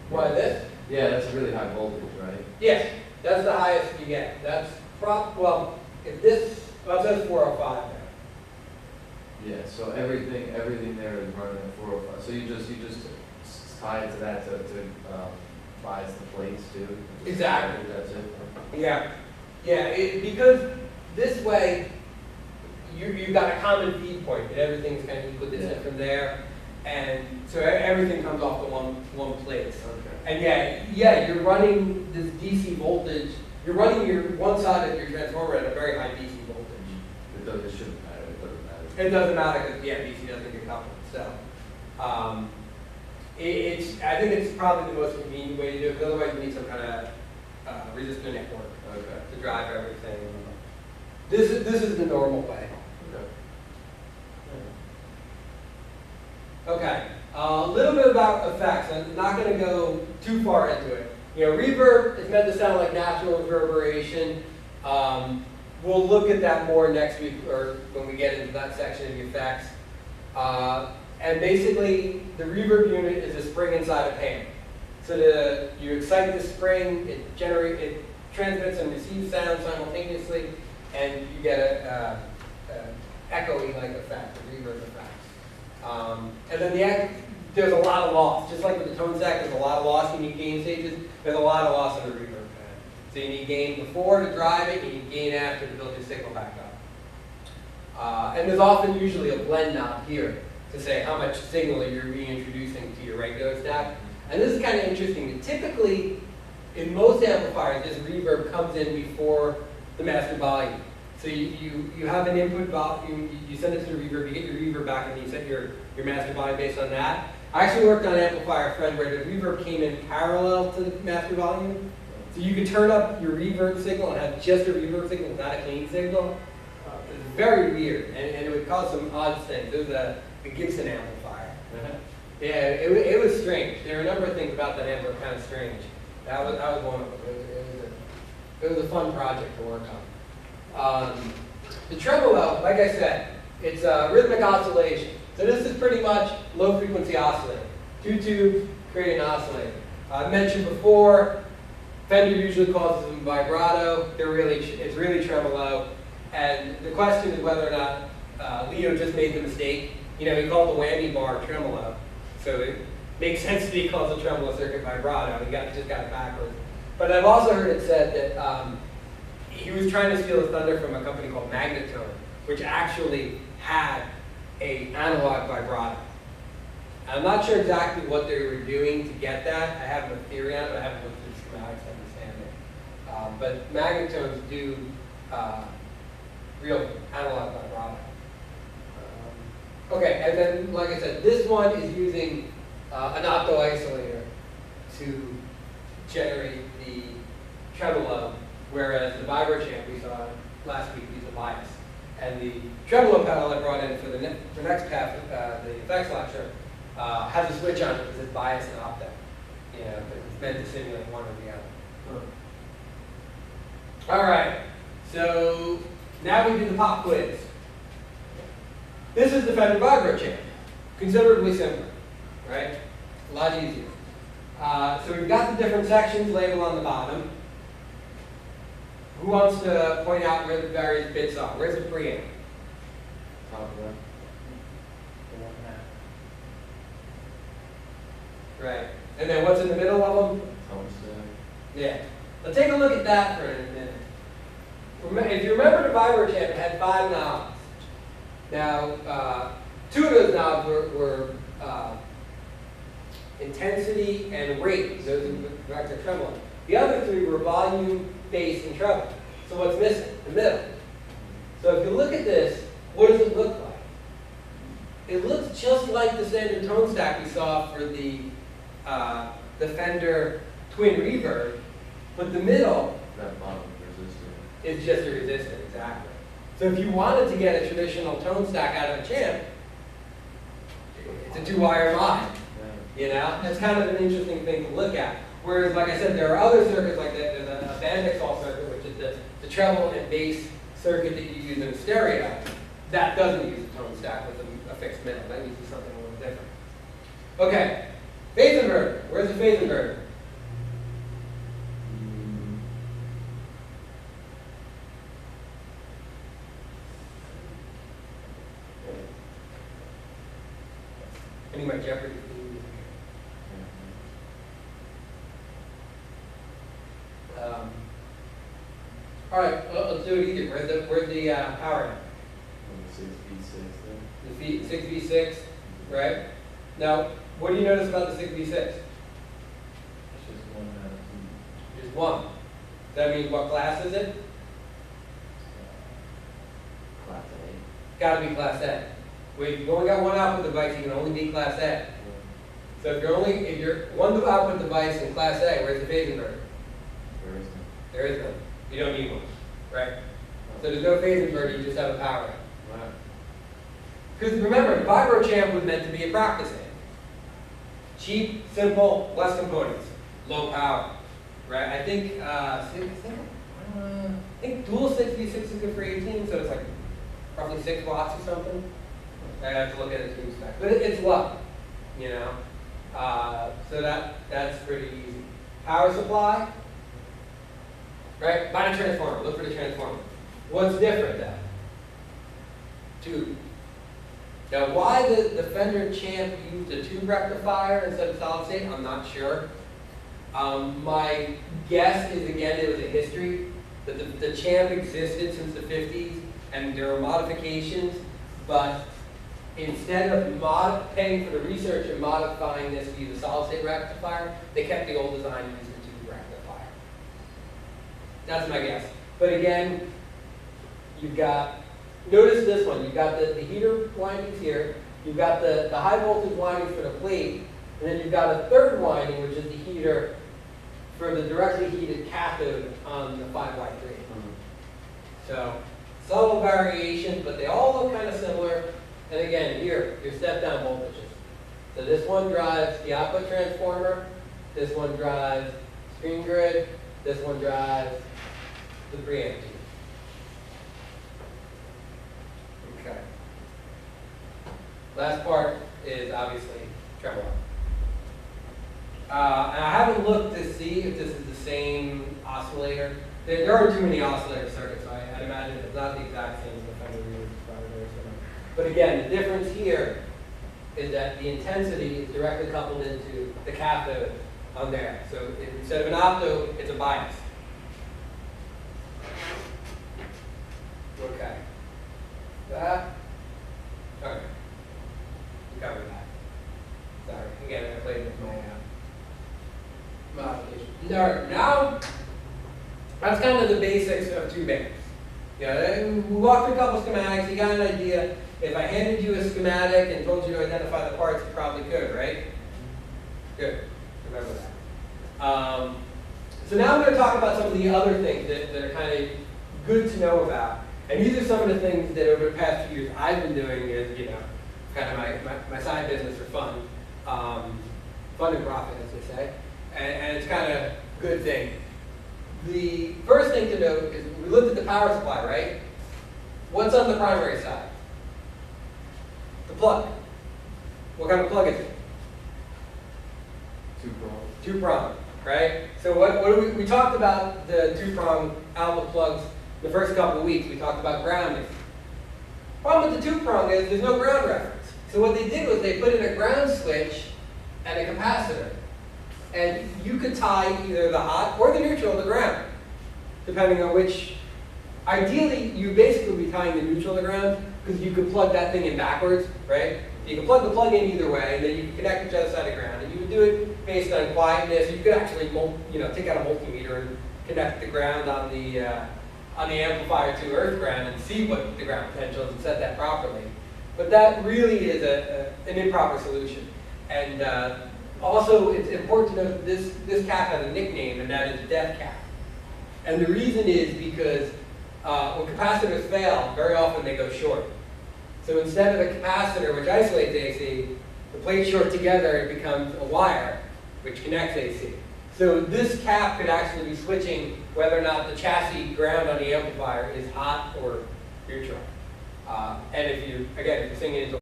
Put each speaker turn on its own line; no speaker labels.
Why this?
Yeah, that's really high voltage, right?
Yes, that's the highest you get. That's well, if this, well, it says 405 there.
Yeah, so everything there is running at 405. So you just tie it to that to bias the plates too.
Exactly.
That's it.
Yeah, yeah. Because this way, you've got a common feed point, and everything's kind of equidistant from there, and so everything comes off the one place.
Okay.
And yeah, you're running this DC voltage. You're running your one side of your transformer at a very high DC voltage.
It shouldn't matter. It doesn't matter.
It doesn't matter because DC doesn't get coupled. So, I think it's probably the most convenient way to do it. Because otherwise, you need some kind of resistor network to drive everything. This is the normal way. Okay. A little bit about effects. I'm not going to go too far into it. You know, reverb is meant to sound like natural reverberation. We'll look at that more next week or when we get into that section of the effects. And basically, the reverb unit is a spring inside a pan. So you excite the spring, it transmits and receives sound simultaneously, and you get a echoing like effect, a reverb effect. And then there's a lot of loss. Just like with the tone stack, there's a lot of loss. You need gain stages. There's a lot of loss in the reverb pad. So you need gain before to drive it. You need gain after to build your signal back up. And there's often usually a blend knob here to say how much signal you're reintroducing to your regular stack. And this is kind of interesting. Typically, in most amplifiers, this reverb comes in before the master volume. So you have an input volume, you send it to the reverb, you get your reverb back, and you set your master volume based on that. I actually worked on an amplifier friend where the reverb came in parallel to the master volume. So you could turn up your reverb signal and have just a reverb signal without a clean signal. It's very weird, and it would cause some odd things. It was a Gibson amplifier. Yeah, it was strange. There were a number of things about that amp that were kind of strange. That was one of them. It was a fun project to work on. The tremolo, like I said, it's a rhythmic oscillation. So this is pretty much low frequency oscillating. Two tubes create an oscillator. I mentioned before, Fender usually calls them vibrato. It's really tremolo. And the question is whether or not Leo just made the mistake. You know, he called the whammy bar tremolo. So it makes sense that he calls the tremolo circuit vibrato. He just got it backwards. But I've also heard it said that he was trying to steal the thunder from a company called Magnatone, which actually had an analog vibrato. I'm not sure exactly what they were doing to get that. I have a theory on it, but I haven't looked through the schematics to understand it. But Magnatones do real analog vibrato. Okay, and then, like I said, this one is using an octo isolator to generate the tremolo, whereas the vibro champ we saw last week used a bias. And the tremolo pedal I brought in for the next half of the effects lecture has a switch on it because it's bias and opto. You know, it's meant to simulate one or the other. All right, so now we do the pop quiz. This is the Fender vibro champ. Considerably simpler, right? A lot easier. So we've got the different sections labeled on the bottom. Who wants to point out where the various bits are? Where's the preamp?
Top of that.
Right. And then what's in the middle of them?
Tone stack.
Yeah. Let's take a look at that for a minute. If you remember the vibro champ, it had 5 knobs. Now, 2 of those knobs were intensity and rate. Those are direct to tremolo. The other 3 were volume, bass, and treble. So what's missing? The middle. So if you look at this, what does it look like? It looks just like the standard tone stack we saw for the Fender twin reverb, but the middle
That bottom resistor.
is just a resistor, exactly. So if you wanted to get a traditional tone stack out of a champ, it's a 2-wire line. You know, that's kind of an interesting thing to look at. Whereas, like I said, there are other circuits like that. There's a Bandexol circuit, which is the treble and bass circuit that you use in stereo. That doesn't use a tone stack with a fixed middle. That uses something a little different. Okay, Phase inverter. Where's the phase inverter? I need my Jeopardy. All right, well, let's do it easier. Where's the power amp?
6v6 then?
The 6v6, right? Now, what do you notice about the 6v6?
It's just one out of two.
Just one. Does that mean what class is it?
Class A.
Gotta be class A. Well, you've only got one output device, you can only be class A. So if you're one output device in class A, where's the phase inverter?
There is none.
There is none. You don't need one, right? So there's no phase inverter, you just have a power amp.
Right.
Because remember, the vibro champ was meant to be a practice amp. Cheap, simple, less components, low power, right? I think dual 6v6 is good for 18, so it's like roughly 6 watts or something. I have to look at the tube spec, but it's low, you know. So that's pretty easy. Power supply, right? Find a transformer. Look for the transformer. What's different then? Tube. Now, why the Fender Champ used a tube rectifier instead of solid state, I'm not sure. My guess is, again, it was a history, that the Champ existed since the 50s, and there were modifications, but instead of paying for the research and modifying this to use a solid state rectifier, they kept the old design and used a tube rectifier. That's my guess. But again, you've got, notice this one, you've got the heater windings here, you've got the high voltage windings for the plate, and then you've got a third winding, which is the heater for the directly heated cathode on the 5Y3. So, subtle variation, but they all look kind of similar. And again, here, your step-down voltages. So this one drives the output transformer, this one drives screen grid, this one drives the preamp. Okay. Last part is obviously tremolo. And I haven't looked to see if this is the same oscillator. There are too many oscillator circuits, so I'd imagine it's not the exact same as the Fender Reader, it's probably very similar. But again, the difference here is that the intensity is directly coupled into the cathode on there. So instead of an opto, it's a bias. Okay. That. Okay. We covered that. Sorry. Again, I played with my modification. All right. Now, that's kind of the basics of tube amps. Yeah, we walked through a couple schematics. You got an idea. If I handed you a schematic and told you to identify the parts, you probably could, right? Good. Remember that. So now I'm going to talk about some of the other things that are kind of good to know about. And these are some of the things that over the past few years I've been doing as, you know, kind of my side business for fun. Fun and profit, as they say. And it's kind of a good thing. The first thing to note is we looked at the power supply, right? What's on the primary side? The plug. What kind of plug is it?
Two-prong.
Two-prong, right? So what do we talked about the two-prong outlet plugs the first couple of weeks. We talked about grounding. Problem with the two-prong is there's no ground reference. So what they did was they put in a ground switch and a capacitor. And you could tie either the hot or the neutral to the ground, depending on which. Ideally, you basically be tying the neutral to the ground because you could plug that thing in backwards, right? You can plug the plug in either way, and then you can connect each other side of the ground. And you would do it based on quietness. You could actually, take out a multimeter and connect the ground on the amplifier to earth ground and see what the ground potential is and set that properly. But that really is an improper solution. And also, it's important to note that this cap has a nickname, and that is death cap. And the reason is because when capacitors fail, very often they go short. So instead of a capacitor, which isolates AC, the plates short together, it becomes a wire, which connects AC. So this cap could actually be switching whether or not the chassis ground on the amplifier is hot or neutral. And if you're singing into